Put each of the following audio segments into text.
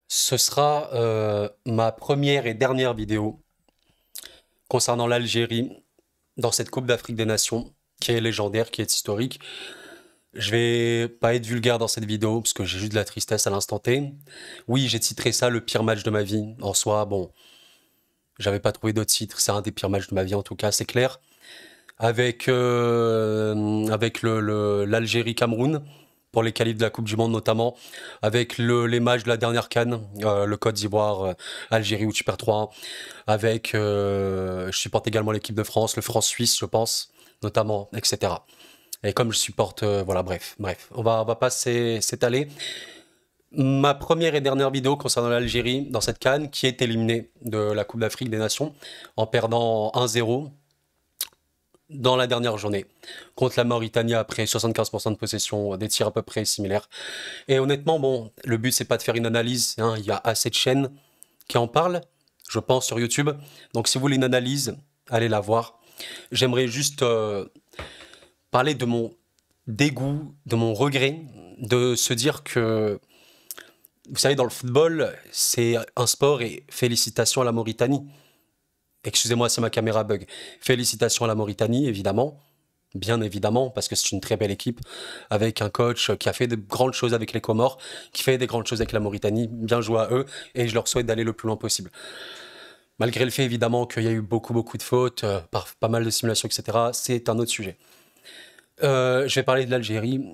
Ce sera ma première et dernière vidéo concernant l'Algérie dans cette Coupe d'Afrique des Nations, qui est légendaire, qui est historique. Je vais pas être vulgaire dans cette vidéo, parce que j'ai juste de la tristesse à l'instant T. Oui, j'ai titré ça le pire match de ma vie. En soi, bon, j'avais pas trouvé d'autres titres, c'est un des pires matchs de ma vie en tout cas, c'est clair. Avec l'Algérie-Cameroun, pour les qualifs de la Coupe du Monde notamment, avec les matchs de la dernière CAN, le Côte d'Ivoire, Algérie où tu perds 3-1, je supporte également l'équipe de France, le France-Suisse je pense, notamment, etc. Et comme je supporte, voilà, bref, on va pas s'étaler. Ma première et dernière vidéo concernant l'Algérie dans cette CAN, qui est éliminée de la Coupe d'Afrique des Nations, en perdant 1-0 dans la dernière journée contre la Mauritanie après 75% de possession, des tirs à peu près similaires. Et honnêtement, bon, le but c'est pas de faire une analyse, hein, il y a assez de chaînes qui en parlent, je pense, sur YouTube. Donc si vous voulez une analyse, allez la voir. J'aimerais juste parler de mon dégoût, de mon regret, de se dire que, vous savez, dans le football, c'est un sport et félicitations à la Mauritanie. Excusez-moi si ma caméra bug. Félicitations à la Mauritanie, évidemment. Bien évidemment, parce que c'est une très belle équipe, avec un coach qui a fait de grandes choses avec les Comores, qui fait des grandes choses avec la Mauritanie. Bien joué à eux, et je leur souhaite d'aller le plus loin possible. Malgré le fait, évidemment, qu'il y a eu beaucoup de fautes, par pas mal de simulations, etc., c'est un autre sujet. Je vais parler de l'Algérie.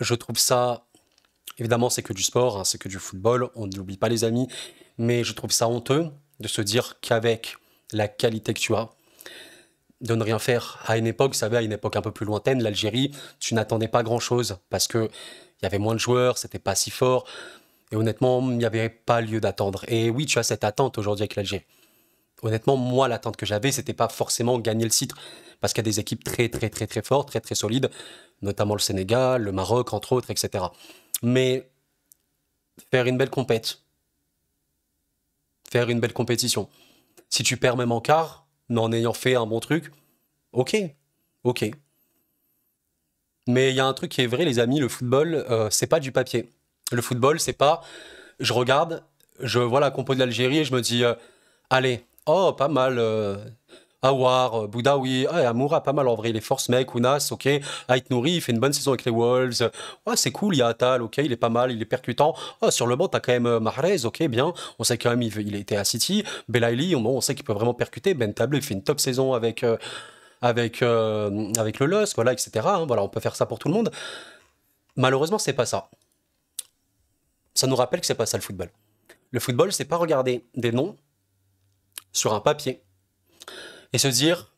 Je trouve ça, évidemment, c'est que du sport, hein, c'est que du football, on n'oublie pas les amis, mais je trouve ça honteux de se dire qu'avec la qualité que tu as, de ne rien faire. À une époque, vous savez, à une époque un peu plus lointaine, l'Algérie, tu n'attendais pas grand-chose parce que il y avait moins de joueurs, c'était pas si fort, et honnêtement, il n'y avait pas lieu d'attendre. Et oui, tu as cette attente aujourd'hui avec l'Algérie. Honnêtement, moi, l'attente que j'avais, c'était pas forcément gagner le titre, parce qu'il y a des équipes très fortes, très solides, notamment le Sénégal, le Maroc, entre autres, etc. Mais faire une belle compète, faire une belle compétition. Si tu perds même en quart, mais en ayant fait un bon truc, ok, ok. Mais il y a un truc qui est vrai, les amis, le football, c'est pas du papier. Le football, c'est pas, je regarde, je vois la compo de l'Algérie et je me dis, allez, oh, pas mal, Aouar, Boudaoui, ah, Amoura, pas mal en vrai, il est force mec, Ounas, ok, Ait Nouri, il fait une bonne saison avec les Wolves, oh, c'est cool, il y a Atal, ok, il est pas mal, il est percutant, oh, sur le banc, t'as quand même Mahrez, ok, bien, on sait quand même, il était à City, Belaïli, bon, on sait qu'il peut vraiment percuter, Ben Tablé, il fait une top saison avec le LOSC, voilà, etc. Hein, voilà, on peut faire ça pour tout le monde. Malheureusement, c'est pas ça. Ça nous rappelle que c'est pas ça le football. Le football, c'est pas regarder des noms sur un papier et se dire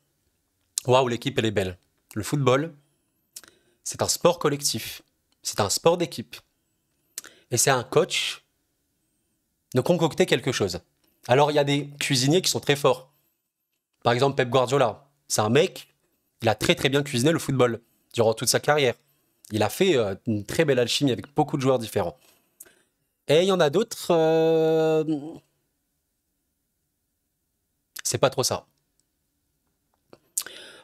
waouh, l'équipe elle est belle. Le football, c'est un sport collectif, c'est un sport d'équipe et c'est un coach de concocter quelque chose. Alors il y a des cuisiniers qui sont très forts. Par exemple, Pep Guardiola, c'est un mec, il a très bien cuisiné le football durant toute sa carrière. Il a fait une très belle alchimie avec beaucoup de joueurs différents. Et il y en a d'autres, c'est pas trop ça.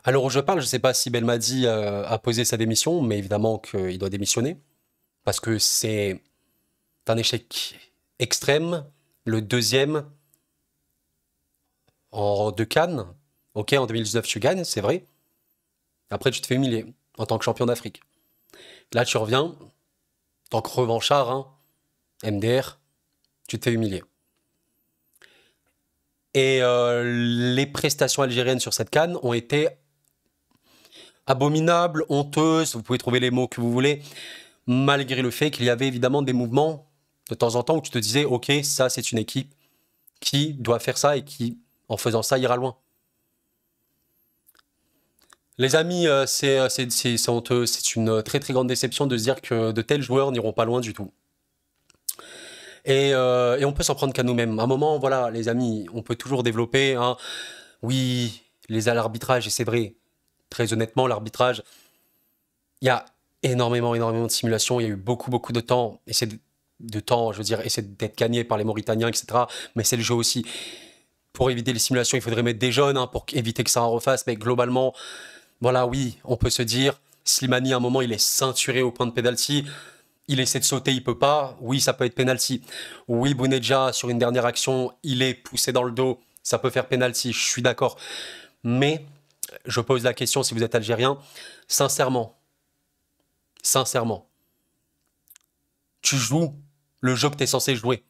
Alors où je parle, je sais pas si Belmadi a posé sa démission, mais évidemment qu'il doit démissionner, parce que c'est un échec extrême, le deuxième en deux Cannes. Ok, en 2019 tu gagnes, c'est vrai. Après tu te fais humilier en tant que champion d'Afrique. Là tu reviens, en tant que revanchard, hein, MDR, tu te fais humilier. Et les prestations algériennes sur cette canne ont été abominables, honteuses, vous pouvez trouver les mots que vous voulez, malgré le fait qu'il y avait évidemment des mouvements de temps en temps où tu te disais, ok, ça c'est une équipe qui doit faire ça et qui, en faisant ça, ira loin. Les amis, c'est honteux, c'est une très grande déception de se dire que de tels joueurs n'iront pas loin du tout. Et on peut s'en prendre qu'à nous-mêmes. À un moment, voilà, les amis, on peut toujours développer, hein, oui, l'arbitrage, et c'est vrai, très honnêtement, l'arbitrage, il y a énormément de simulations, il y a eu beaucoup de temps, et c'est de temps, je veux dire, essayer d'être gagné par les Mauritaniens, etc. Mais c'est le jeu aussi. Pour éviter les simulations, il faudrait mettre des jeunes, hein, pour éviter que ça en refasse, mais globalement, voilà, oui, on peut se dire, Slimani, à un moment, il est ceinturé au point de pénalty, il essaie de sauter, il peut pas. Oui, ça peut être penalty. Oui, Bounedjah, sur une dernière action, il est poussé dans le dos. Ça peut faire penalty, je suis d'accord. Mais je pose la question, si vous êtes algérien, sincèrement, sincèrement, tu joues le jeu que tu es censé jouer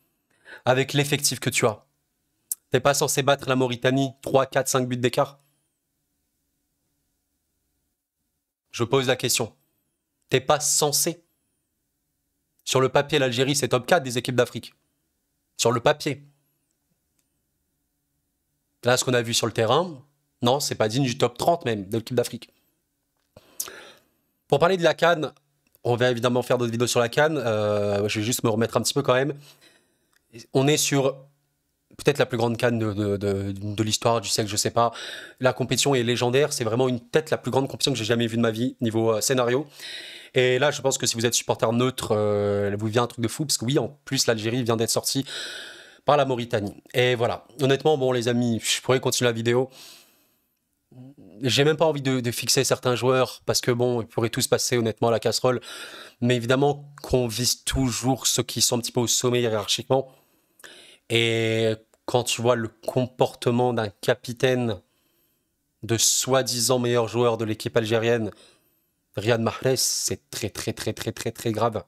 avec l'effectif que tu as. T'es pas censé battre la Mauritanie 3, 4, 5 buts d'écart. Je pose la question. T'es pas censé. Sur le papier, l'Algérie, c'est top 4 des équipes d'Afrique. Sur le papier. Là, ce qu'on a vu sur le terrain, non, c'est pas digne du top 30 même de l'équipe d'Afrique. Pour parler de la CAN, on va évidemment faire d'autres vidéos sur la CAN. Je vais juste me remettre un petit peu quand même. On est sur peut-être la plus grande CAN de l'histoire, du siècle, je sais pas. La compétition est légendaire. C'est vraiment peut-être la plus grande compétition que j'ai jamais vue de ma vie, niveau scénario. Et là, je pense que si vous êtes supporter neutre, vous vient un truc de fou, parce que oui, en plus, l'Algérie vient d'être sortie par la Mauritanie. Et voilà. Honnêtement, bon, les amis, je pourrais continuer la vidéo. J'ai même pas envie de fixer certains joueurs, parce que bon, ils pourraient tous passer honnêtement à la casserole. Mais évidemment qu'on vise toujours ceux qui sont un petit peu au sommet hiérarchiquement. Et quand tu vois le comportement d'un capitaine de soi-disant meilleur joueur de l'équipe algérienne, Riyad Mahrez, c'est très très très très très très grave.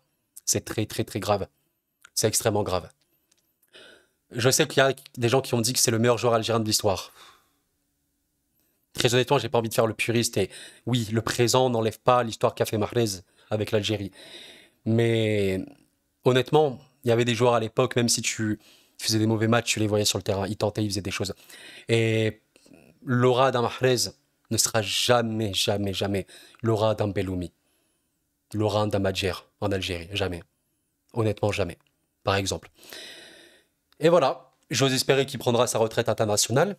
C'est très très très grave. C'est extrêmement grave. Je sais qu'il y a des gens qui ont dit que c'est le meilleur joueur algérien de l'histoire. Très honnêtement, j'ai pas envie de faire le puriste et oui, le présent n'enlève pas l'histoire qu'a fait Mahrez avec l'Algérie. Mais honnêtement, il y avait des joueurs à l'époque, même si tu faisais des mauvais matchs, tu les voyais sur le terrain, ils tentaient, ils faisaient des choses. Et l'aura d'un Mahrez ne sera jamais, jamais, jamais l'aura d'un Belloumi, l'aura d'un Madjer en Algérie, jamais. Honnêtement, jamais. Par exemple. Et voilà, j'ose espérer qu'il prendra sa retraite internationale,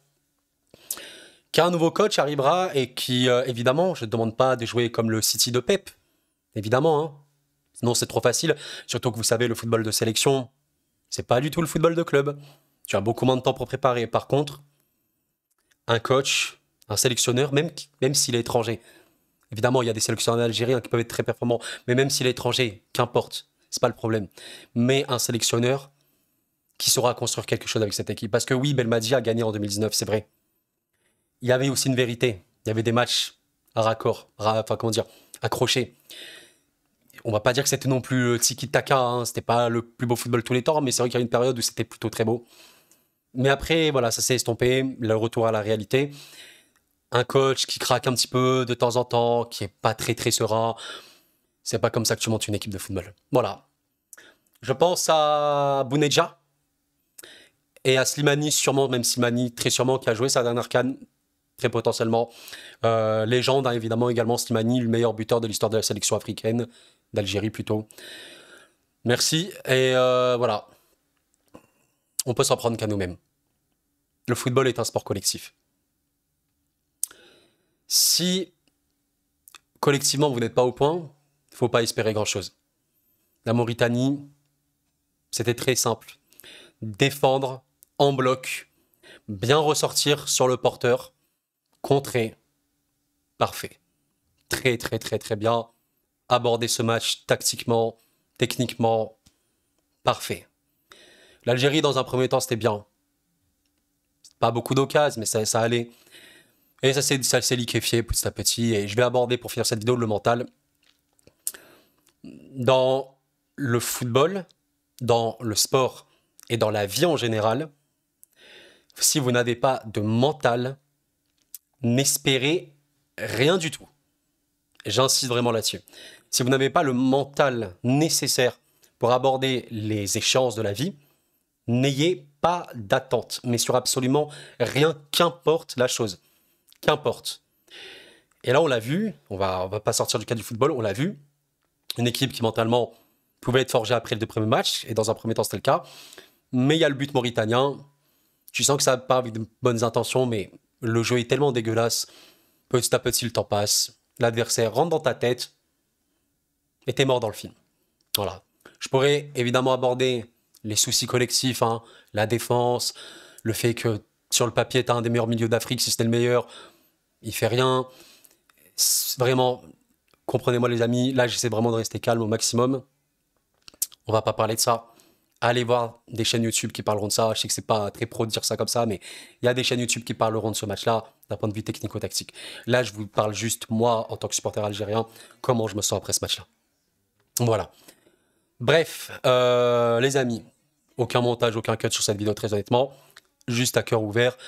qu'un nouveau coach arrivera et qui, évidemment, je ne demande pas de jouer comme le City de Pep, évidemment, hein. Sinon c'est trop facile, surtout que vous savez, le football de sélection, c'est pas du tout le football de club. Tu as beaucoup moins de temps pour préparer. Par contre, un coach, un sélectionneur, même s'il est étranger, évidemment, il y a des sélectionneurs algériens qui peuvent être très performants, mais même s'il est étranger, qu'importe, c'est pas le problème. Mais un sélectionneur qui saura construire quelque chose avec cette équipe. Parce que oui, Belmadi a gagné en 2019, c'est vrai. Il y avait aussi une vérité. Il y avait des matchs à raccord, enfin comment dire, accrochés. On va pas dire que c'était non plus tiki-taka, hein, c'était pas le plus beau football de tous les temps, mais c'est vrai qu'il y a une période où c'était plutôt très beau. Mais après, voilà, ça s'est estompé, le retour à la réalité. Un coach qui craque un petit peu de temps en temps, qui est pas très très serein, c'est pas comme ça que tu montes une équipe de football. Voilà. Je pense à Bounedjah et à Slimani, sûrement, même Slimani, très sûrement, qui a joué sa dernière CAN, très potentiellement. Légende, hein, évidemment, également Slimani, le meilleur buteur de l'histoire de la sélection africaine, d'Algérie plutôt. Merci, et voilà. On peut s'en prendre qu'à nous-mêmes. Le football est un sport collectif. Si collectivement vous n'êtes pas au point, il ne faut pas espérer grand-chose. La Mauritanie, c'était très simple. Défendre en bloc, bien ressortir sur le porteur, contrer, parfait. Très très très très bien. Aborder ce match tactiquement, techniquement, parfait. L'Algérie, dans un premier temps, c'était bien. Pas beaucoup d'occasions, mais ça allait. Et ça s'est liquéfié petit à petit. Et je vais aborder, pour finir cette vidéo, le mental. Dans le football, dans le sport et dans la vie en général, si vous n'avez pas de mental, n'espérez rien du tout. J'insiste vraiment là-dessus. Si vous n'avez pas le mental nécessaire pour aborder les échéances de la vie, n'ayez pas d'attente, mais sur absolument rien, qu'importe la chose. Qu'importe. Et là, on l'a vu, on va pas sortir du cadre du football, on l'a vu, une équipe qui mentalement pouvait être forgée après les 2 premiers matchs, et dans un premier temps, c'était le cas. Mais il y a le but mauritanien. Tu sens que ça part avec de bonnes intentions, mais le jeu est tellement dégueulasse. Petit à petit, le temps passe. L'adversaire rentre dans ta tête, et t'es mort dans le film. Voilà. Je pourrais évidemment aborder les soucis collectifs, hein, la défense, le fait que sur le papier, t'as un des meilleurs milieux d'Afrique, si c'était le meilleur, il fait rien. Vraiment, comprenez-moi les amis, là j'essaie vraiment de rester calme au maximum. On va pas parler de ça. Allez voir des chaînes YouTube qui parleront de ça. Je sais que c'est pas très pro de dire ça comme ça, mais il y a des chaînes YouTube qui parleront de ce match-là d'un point de vue technico-tactique. Là, je vous parle juste, moi, en tant que supporter algérien, comment je me sens après ce match-là. Voilà. Bref, les amis, aucun montage, aucun cut sur cette vidéo, très honnêtement. Juste à cœur ouvert.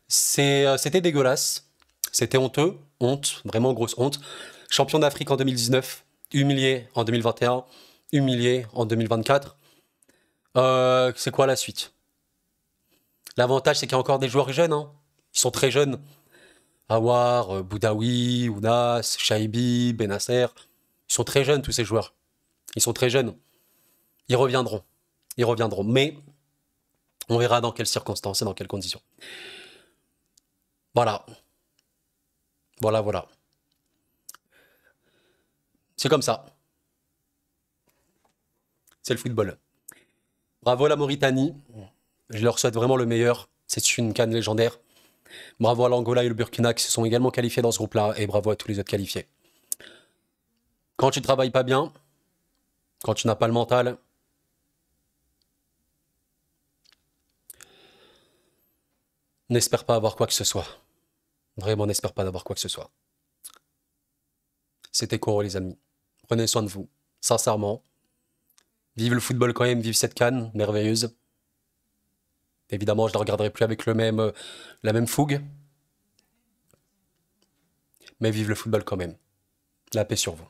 C'était dégueulasse. C'était honteux. Honte, vraiment grosse honte. Champion d'Afrique en 2019, humilié en 2021, humilié en 2024. C'est quoi la suite? L'avantage, c'est qu'il y a encore des joueurs jeunes. Hein. Ils sont très jeunes. Awar, Boudaoui, Ounas, Shaibi, Benasser. Ils sont très jeunes, tous ces joueurs. Ils sont très jeunes. Ils reviendront. Ils reviendront. Mais on verra dans quelles circonstances et dans quelles conditions. Voilà. Voilà. C'est comme ça. C'est le football. Bravo à la Mauritanie. Je leur souhaite vraiment le meilleur. C'est une CAN légendaire. Bravo à l'Angola et le Burkina qui se sont également qualifiés dans ce groupe-là. Et bravo à tous les autres qualifiés. Quand tu travailles pas bien, quand tu n'as pas le mental, n'espère pas avoir quoi que ce soit. Vraiment, n'espère pas d'avoir quoi que ce soit. C'était Koro, les amis. Prenez soin de vous. Sincèrement. Vive le football quand même, vive cette CAN merveilleuse. Évidemment, je ne la regarderai plus avec la même fougue. Mais vive le football quand même. La paix sur vous.